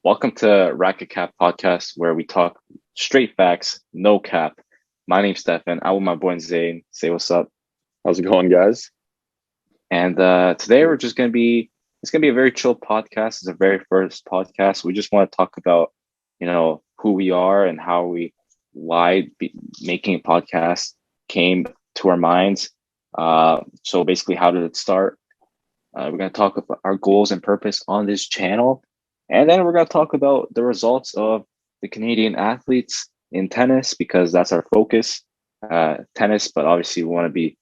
Welcome to RacketCap podcast, where we talk straight facts, no cap. My name's Stefan. I'm with my boy Zain. Say what's up. How's it going, guys? And today it's gonna be a very chill podcast. It's a very first podcast. We just want to talk about, who we are and making a podcast came to our minds. So basically, how did it start? We're going to talk about our goals and purpose on this channel. And then we're going to talk about the results of the Canadian athletes in tennis because that's our focus, tennis. But obviously, we want to be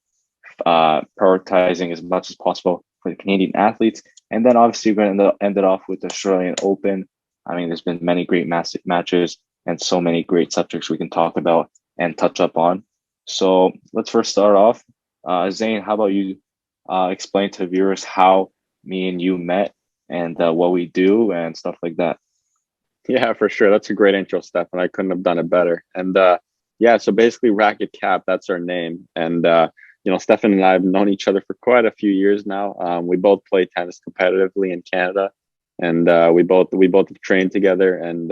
prioritizing as much as possible for the Canadian athletes. And then obviously, we're going to end it off with the Australian Open. I mean, there's been many great massive matches and so many great subjects we can talk about and touch up on. So let's first start off. Zain, how about you explain to viewers how me and you met and what we do and stuff like that? Yeah, for sure. That's a great intro, Stefan. I couldn't have done it better. And yeah, so basically RacketCap, that's our name. And Stefan and I have known each other for quite a few years now. We both play tennis competitively in Canada, and we both have trained together. And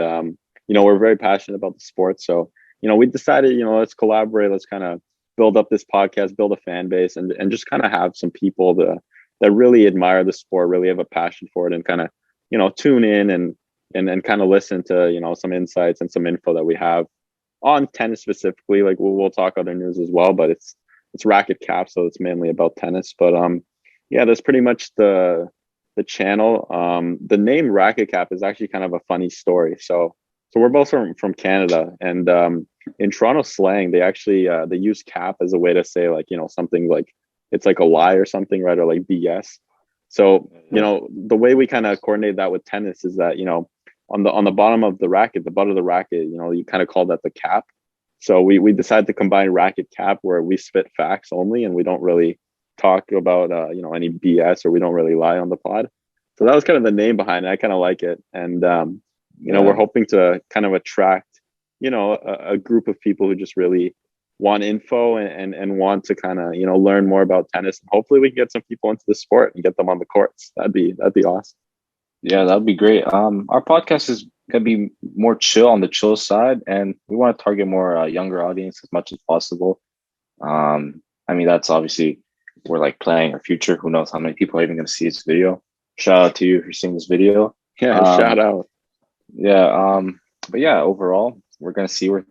we're very passionate about the sport. So we decided, let's collaborate. Let's kind of build up this podcast, build a fan base, and just kind of have some people that really admire the sport, really have a passion for it, and kind of tune in and kind of listen to some insights and some info that we have on tennis specifically. Like we'll talk other news as well, but it's RacketCap, so it's mainly about tennis. But yeah, that's pretty much the channel. The name RacketCap is actually kind of a funny story. So we're both from Canada, and in Toronto slang, they actually they use cap as a way to say like something like it's like a lie or something, right? Or like BS. So the way we kind of coordinate that with tennis is that on the bottom of the racket, the butt of the racket, you kind of call that the cap. So we decided to combine racket cap, where we spit facts only and we don't really talk about any BS, or we don't really lie on the pod. So that was kind of the name behind it. I kind of like it, and we're hoping to kind of attract a group of people who just really want info and want to kind of learn more about tennis. And hopefully we can get some people into the sport and get them on the courts. That'd be awesome. Yeah, that'd be great. Our podcast is gonna be more chill, on the chill side, and we want to target more younger audience as much as possible. I mean, that's obviously we're like planning our future. Who knows how many people are even gonna see this video? Shout out to you for seeing this video. Yeah, shout out. Yeah. But yeah, overall, we're gonna see where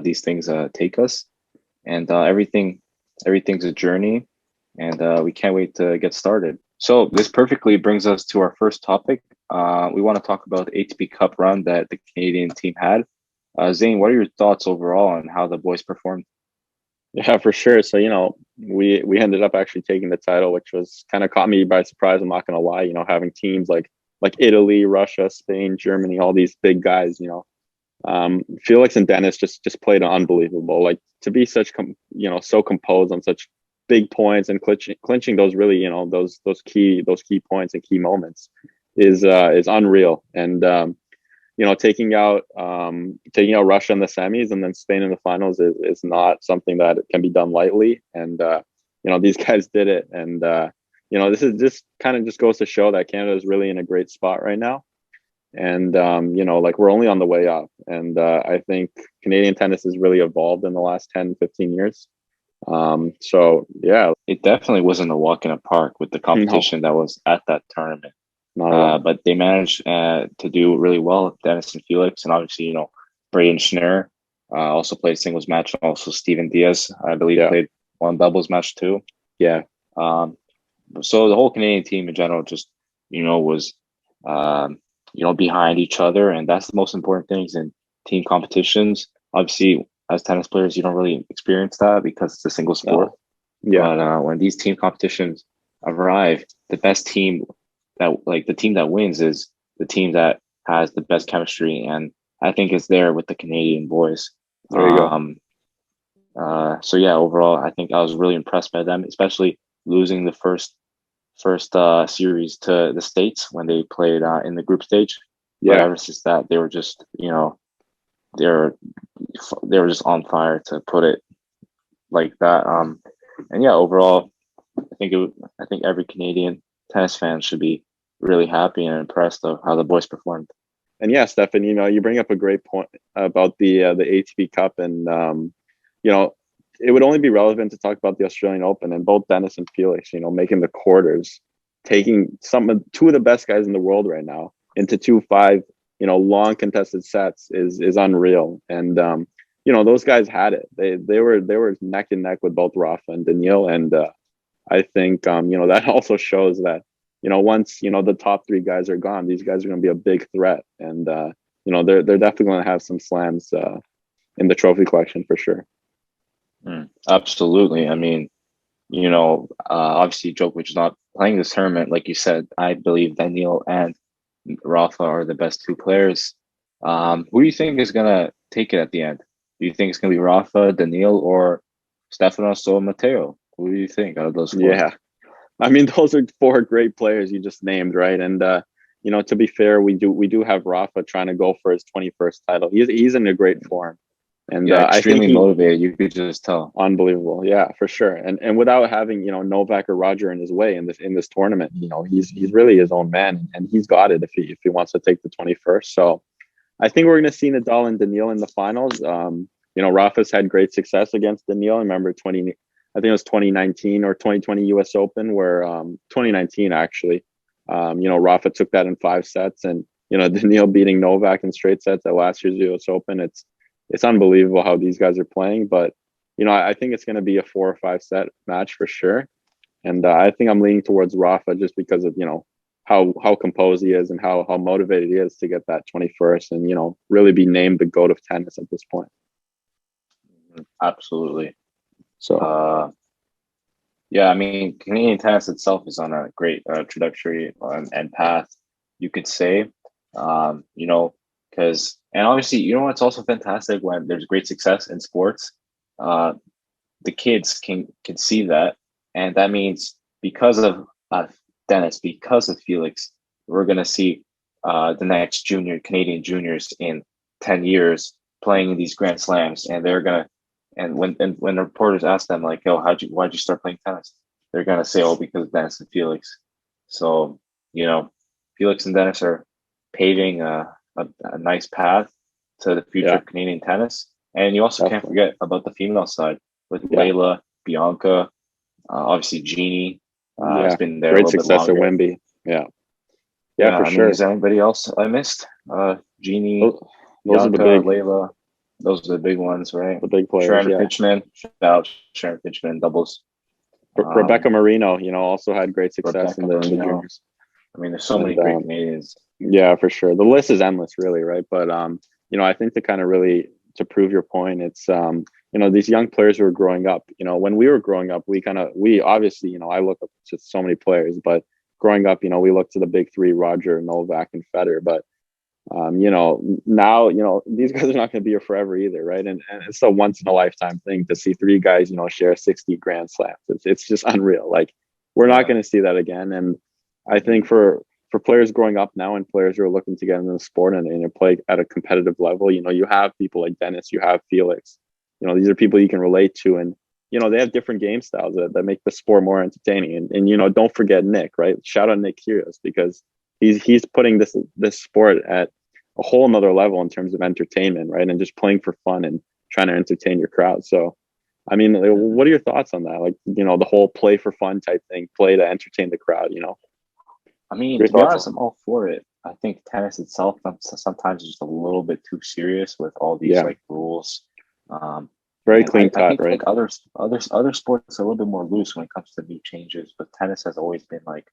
these things take us, and everything's a journey, and we can't wait to get started. So this perfectly brings us to our first topic. We want to talk about the ATP Cup run that the Canadian team had. Zain, what are your thoughts overall on how the boys performed? Yeah, for sure. So we ended up actually taking the title, which was kind of caught me by surprise. I'm not gonna lie. Having teams like Italy, Russia, Spain, Germany, all these big guys. Felix and Dennis just played unbelievable. Like to be so composed on such big points and clinching those really those key points and key moments is unreal. And taking out Russia in the semis and then Spain in the finals is not something that can be done lightly. And these guys did it. And this is just kind of just goes to show that Canada is really in a great spot right now. And we're only on the way up. And I think Canadian tennis has really evolved in the last 10, 15 years. So yeah, it definitely wasn't a walk in the park with the competition that was at that tournament. But they managed to do really well. Dennis and Felix, and obviously Braden Schneider also played singles match. Also Steven Diaz, I believe, played one doubles match too. Yeah. So the whole Canadian team in general just was behind each other, and that's the most important things in team competitions. Obviously, as tennis players, you don't really experience that because it's a single sport. Yeah. But when these team competitions arrive, the best team the team that wins is the team that has the best chemistry, and I think it's there with the Canadian boys. There you go. So yeah, overall, I think I was really impressed by them, especially losing the first series to the States when they played in the group stage. Yeah. But ever since that, they were just they were just on fire, to put it like that. And yeah, overall, I think every Canadian tennis fan should be really happy and impressed of how the boys performed. And yeah, Stefan, you bring up a great point about the ATP Cup, and you know, it would only be relevant to talk about the Australian Open, and both Dennis and Felix, making the quarters, taking two of the best guys in the world right now into 2-5, long contested sets is unreal. And those guys had it. They were neck and neck with both Rafa and Daniil, and I think that also shows that once the top three guys are gone, these guys are going to be a big threat, and they're definitely going to have some slams in the trophy collection for sure. Absolutely. I mean, obviously Djokovic is not playing this tournament, like you said. I believe Daniil and Rafa are the best two players. Who do you think is gonna take it at the end? Do you think it's gonna be Rafa, Daniil, or Stefanos or Matteo? Who do you think out of those four? Yeah, I mean, those are four great players you just named, right? And to be fair, we do have Rafa trying to go for his 21st title. He's in a great form, and Yeah, I think extremely motivated. You could just tell. Unbelievable, yeah, for sure. And without having Novak or Roger in his way in this tournament, he's really his own man, and he's got it if he wants to take the 21st. So I think we're going to see Nadal and Daniil in the finals. Rafa's had great success against Daniil. I remember I think it was 2019 or 2020 US Open, where 2019 actually, Rafa took that in 5 sets, and Daniil beating Novak in straight sets at last year's US Open. It's unbelievable how these guys are playing, but I think it's going to be a 4 or 5 set match for sure, and I think I'm leaning towards Rafa just because of how composed he is and how motivated he is to get that 21st and really be named the GOAT of tennis at this point. Absolutely. So yeah, I mean, Canadian tennis itself is on a great trajectory and path, you could say. Because and obviously, it's also fantastic when there's great success in sports. The kids can see that, and that means because of Dennis, because of Felix, we're gonna see the next Canadian juniors in 10 years playing in these Grand Slams, and they're gonna. And when the reporters ask them like, "Oh, why'd you start playing tennis?" They're gonna say, "Oh, because of Dennis and Felix." So Felix and Dennis are paving a nice path to the future of Canadian tennis. And you also can't forget about the female side with Layla, Bianca, obviously Jeannie has been there. Great success at Wemby. Yeah, for sure. Is there anybody else I missed? Jeannie, those Bianca, are the big Layla. Those are the big ones, right? The big players. Sharon Pitchman, shout out Sharon Pitchman doubles. Rebecca Marino, also had great success in the juniors. I mean, there's so many great Canadians. Yeah, for sure. The list is endless, really, right? But I think to kind of really to prove your point, it's these young players who are growing up. When we were growing up, we obviously I look up to so many players, but growing up, we look to the big three: Roger, Novak, and Federer. But now these guys are not going to be here forever either, right? And it's a once in a lifetime thing to see 3 guys share 60 Grand Slams. It's just unreal. Like, we're not going to see that again. And I think for players growing up now and players who are looking to get into the sport and play at a competitive level, you have people like Dennis, you have Felix, these are people you can relate to, and they have different game styles that make the sport more entertaining. And don't forget Nick, right? Shout out Nick Kyrgios, because he's putting this sport at a whole nother level in terms of entertainment, right? And just playing for fun and trying to entertain your crowd. So, I mean, what are your thoughts on that? Like, the whole play for fun type thing, play to entertain the crowd, I mean, to be honest, I'm all for it. I think tennis itself sometimes is just a little bit too serious with all these like rules. Very clean cut, right? Like other sports are a little bit more loose when it comes to new changes, but tennis has always been like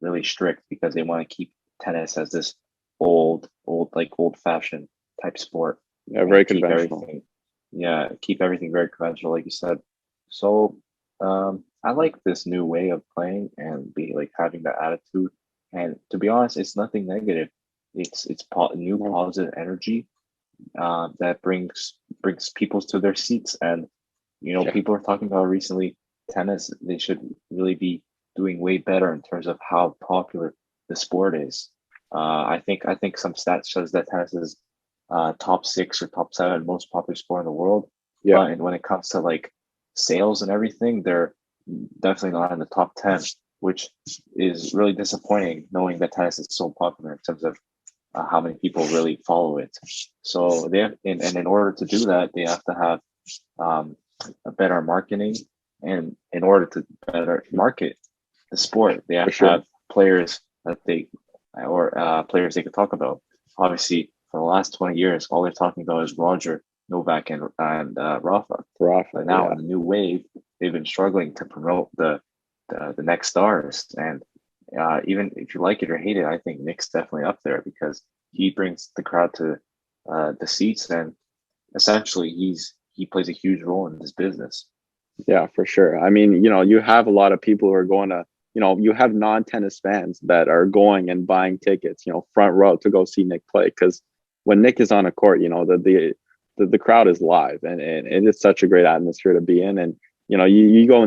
really strict because they want to keep tennis as this old fashioned type sport. Yeah, very conventional. Keep everything very conventional, like you said. So I like this new way of playing and be like having that attitude. And to be honest, it's nothing negative. It's new positive energy that brings people to their seats. And people are talking about recently tennis. They should really be doing way better in terms of how popular the sport is. I think some stats shows that tennis is top 6 or top 7 most popular sport in the world. Yeah. But when it comes to like sales and everything, they're definitely not in the top 10. which is really disappointing knowing that tennis is so popular in terms of how many people really follow it. So they have, and in order to do that, they have to have um, a better marketing, and in order to better market the sport, they have For to sure. have players that they or players they could talk about. Obviously, for the last 20 years, all they're talking about is Roger, Novak, and Rafa. Rafa, But now yeah, in the new wave, they've been struggling to promote the next stars. And even if you like it or hate it, I think Nick's definitely up there because he brings the crowd to the seats, and essentially he plays a huge role in this business. yeah, for sure. I mean, you have a lot of people who are going to, you have non-tennis fans that are going and buying tickets, front row to go see Nick play. Because when Nick is on a court, the crowd is live, and it is such a great atmosphere to be in. And you go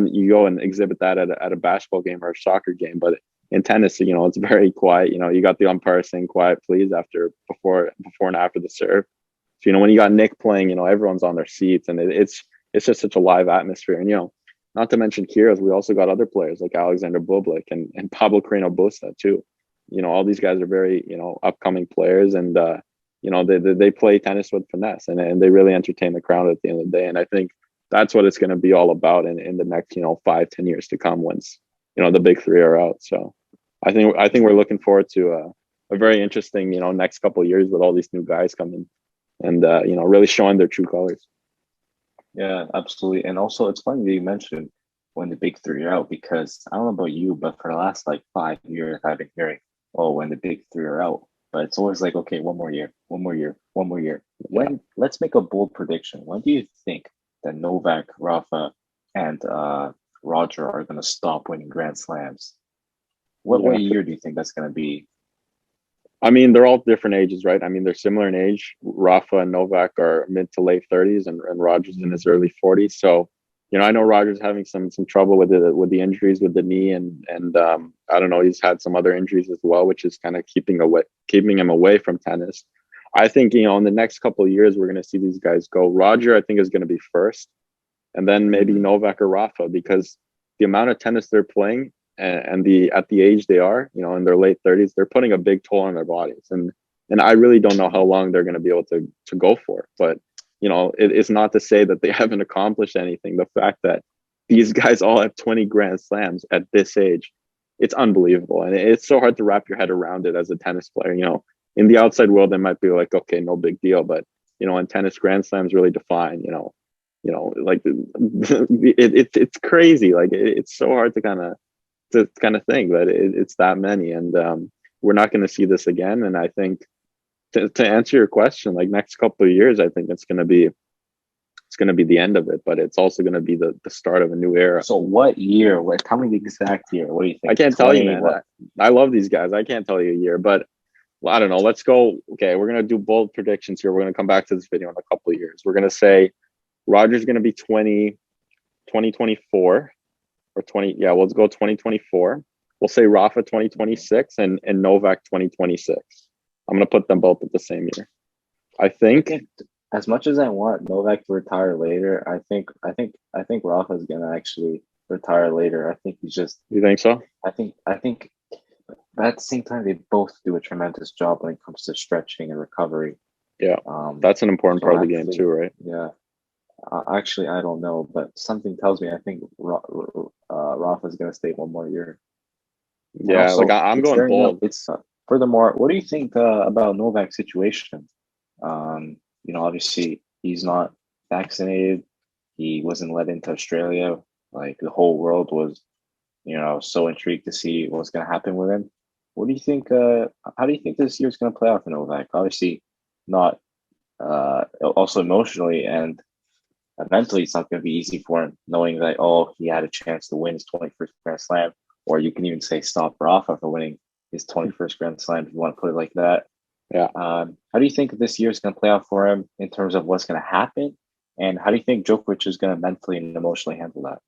and exhibit that at a basketball game or a soccer game, but in tennis, it's very quiet. You got the umpire saying quiet please before and after the serve. So when you got Nick playing, everyone's on their seats, and it's just such a live atmosphere. And not to mention Kyrgios, we also got other players like Alexander Bublik and Pablo Carreno Busta too. All these guys are very upcoming players, and they play tennis with finesse, and they really entertain the crowd at the end of the day. And I think that's what it's going to be all about in the next 5-10 years to come, once the big three are out. So I think we're looking forward to a very interesting next couple of years with all these new guys coming and really showing their true colors. Yeah, absolutely. And also, it's funny that you mentioned when the big three are out because I don't know about you, but for the last like 5 years, I've been hearing, oh, when the big three are out. But it's always like, okay, one more year, one more year, one more year. Yeah. When let's make a bold prediction. When do you think that Novak, Rafa, and Roger are going to stop winning Grand Slams? What Yeah. year do you think that's going to be? I mean, they're all different ages, right? I mean, they're similar in age. Rafa and Novak are mid to late 30s, and Rogers in his early 40s. So, I know Rogers having some trouble with the injuries with the knee, and I don't know, he's had some other injuries as well, which is kind of keeping him away from tennis. I think in the next couple of years we're going to see these guys go. Roger, I think, is going to be first, and then maybe Mhm. Novak or Rafa, because the amount of tennis they're playing and the at the age they are, in their late 30s, they're putting a big toll on their bodies, and I really don't know how long they're going to be able to go for. But it's not to say that they haven't accomplished anything. The fact that these guys all have 20 Grand Slams at this age, it's unbelievable, and it's so hard to wrap your head around it as a tennis player. In the outside world, they might be like, okay, no big deal, but in tennis, Grand Slams really define. Like it's crazy. Like it's so hard to think that it's that many, and we're not going to see this again. And I think to answer your question, like next couple of years, I think it's going to be the end of it, but it's also going to be the start of a new era. So what year? Tell me the exact year. What do you I think? can't tell you, 20, man. what? I love these guys. I can't tell you a year, but I don't know. Let's go. Okay, we're going to do bold predictions here. We're going to come back to this video in a couple of years. We're going to say Roger's going to be 2024 or 20. Yeah, let's go 2024. We'll say Rafa 2026 and Novak 2026. I'm going to put them both at the same year. I think As much as I want Novak to retire later, I think Rafa's gonna actually retire later. I think he's just you think so? I think but at the same time they both do a tremendous job when it comes to stretching and recovery. Yeah, Um that's an important so part of the game actually, too, right? yeah. Actually, I don't know, but something tells me I think Rafa's gonna stay one more year. And Yeah, like also, I'm it's going very young. bold. It's furthermore, what do you think about Novak's situation? Obviously, he's not vaccinated. He wasn't let into Australia. Like the whole world was, so intrigued to see what's going to happen with him. What do you think? How do you think this year's going to play out for Novak? Obviously, not. Also emotionally and mentally, it's not going to be easy for him, knowing that he had a chance to win his 21st Grand Slam, or you can even say stop Rafa for winning his 21st Grand Slam if you want to put it like that. Yeah. How do you think this year is going to play out for him in terms of what's going to happen? And how do you think Djokovic is going to mentally and emotionally handle that?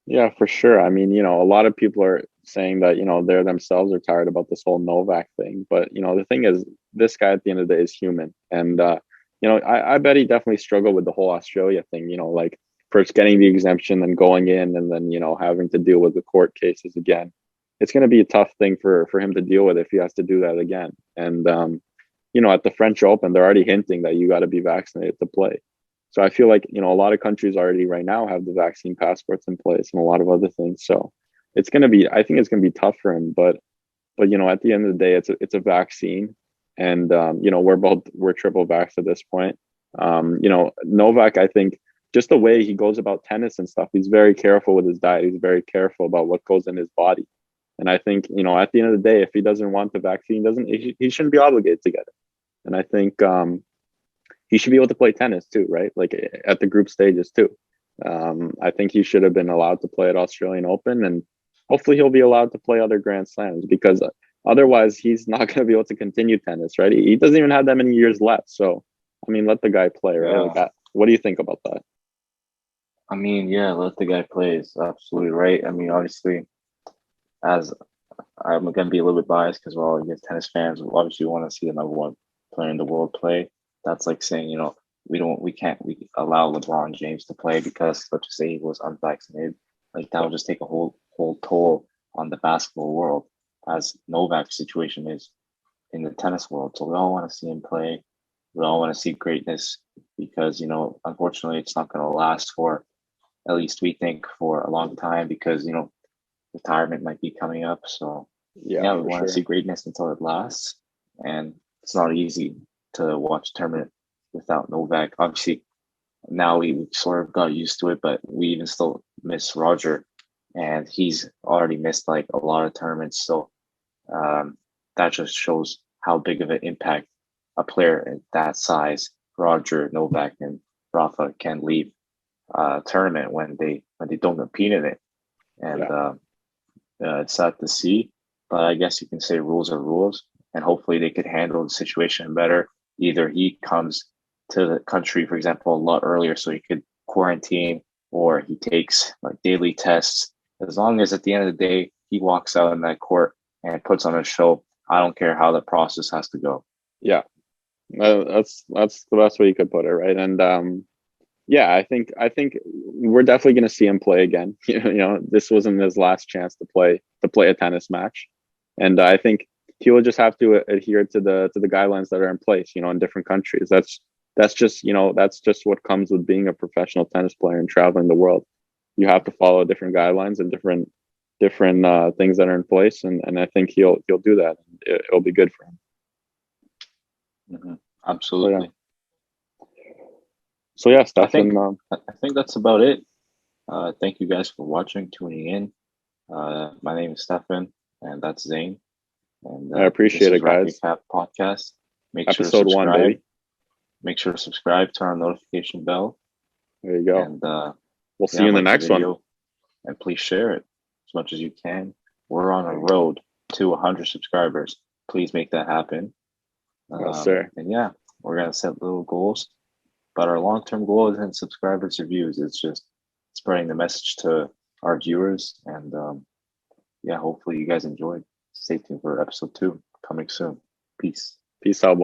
Yeah, for sure. I mean, a lot of people are saying that, they themselves are tired about this whole Novak thing. But, the thing is, this guy at the end of the day is human. And, I bet he definitely struggled with the whole Australia thing, like first getting the exemption, then going in, and then having to deal with the court cases again. It's going to be a tough thing for him to deal with if he has to do that again. And at the French Open, they're already hinting that you got to be vaccinated to play. So I feel like a lot of countries already right now have the vaccine passports in place and a lot of other things. So it's going to be, I think it's going to be tough for him. But at the end of the day, it's a vaccine, and we're triple vaxxed at this point. Novak, I think just the way he goes about tennis and stuff, he's very careful with his diet. He's very careful about what goes in his body. And I think, at the end of the day, if he doesn't want the vaccine, he shouldn't be obligated to get it. And I think he should be able to play tennis too, right? Like at the group stages too. I think he should have been allowed to play at Australian Open, and hopefully he'll be allowed to play other Grand Slams, because otherwise he's not going to be able to continue tennis, right? He doesn't even have that many years left. So, I mean, let the guy play, right? Yeah. Like that. What do you think about that? I mean, yeah, let the guy play is absolutely right. I mean, obviously, as I'm going to be a little bit biased because we're all against tennis fans. Obviously, we want to see the number one player in the world play. That's like saying, we can't allow LeBron James to play because let's just say he was unvaccinated. Like that would just take a whole toll on the basketball world, as Novak's situation is in the tennis world. So we all want to see him play. We all want to see greatness because, unfortunately, it's not going to last for, at least we think, for a long time because, retirement might be coming up. So yeah, we want to see greatness until it lasts. And it's not easy to watch a tournament without Novak. Obviously, now we sort of got used to it, but we even still miss Roger, and he's already missed like a lot of tournaments. So that just shows how big of an impact a player at that size, Roger, Novak, and Rafa, can leave a tournament when they don't compete in it. And it's sad to see, but I guess you can say rules are rules, and hopefully they could handle the situation better. Either he comes to the country, for example, a lot earlier so he could quarantine, or he takes like daily tests. As long as at the end of the day, he walks out in that court and puts on a show, I don't care how the process has to go. Yeah, that's the best way you could put it, right? And I think we're definitely going to see him play again. This wasn't his last chance to play a tennis match, and I think he will just have to adhere to the guidelines that are in place. In different countries. That's just what comes with being a professional tennis player and traveling the world. You have to follow different guidelines and different things that are in place, and I think he'll do that. It'll be good for him. Mm-hmm. Absolutely. So yeah, Stefan. I think that's about it. Thank you guys for watching, tuning in. My name is Stefan, and that's Zain. And I appreciate it, guys. RacketCap podcast. Episode 1, baby. Make sure to subscribe, turn on notification bell. There you go. And we'll see you in the next one. And please share it as much as you can. We're on a road to 100 subscribers. Please make that happen. Yes, sir. And yeah, we're gonna set little goals, but our long-term goal isn't subscribers or views. It's just spreading the message to our viewers. And hopefully you guys enjoyed. Stay tuned for episode 2 coming soon. Peace. Peace out.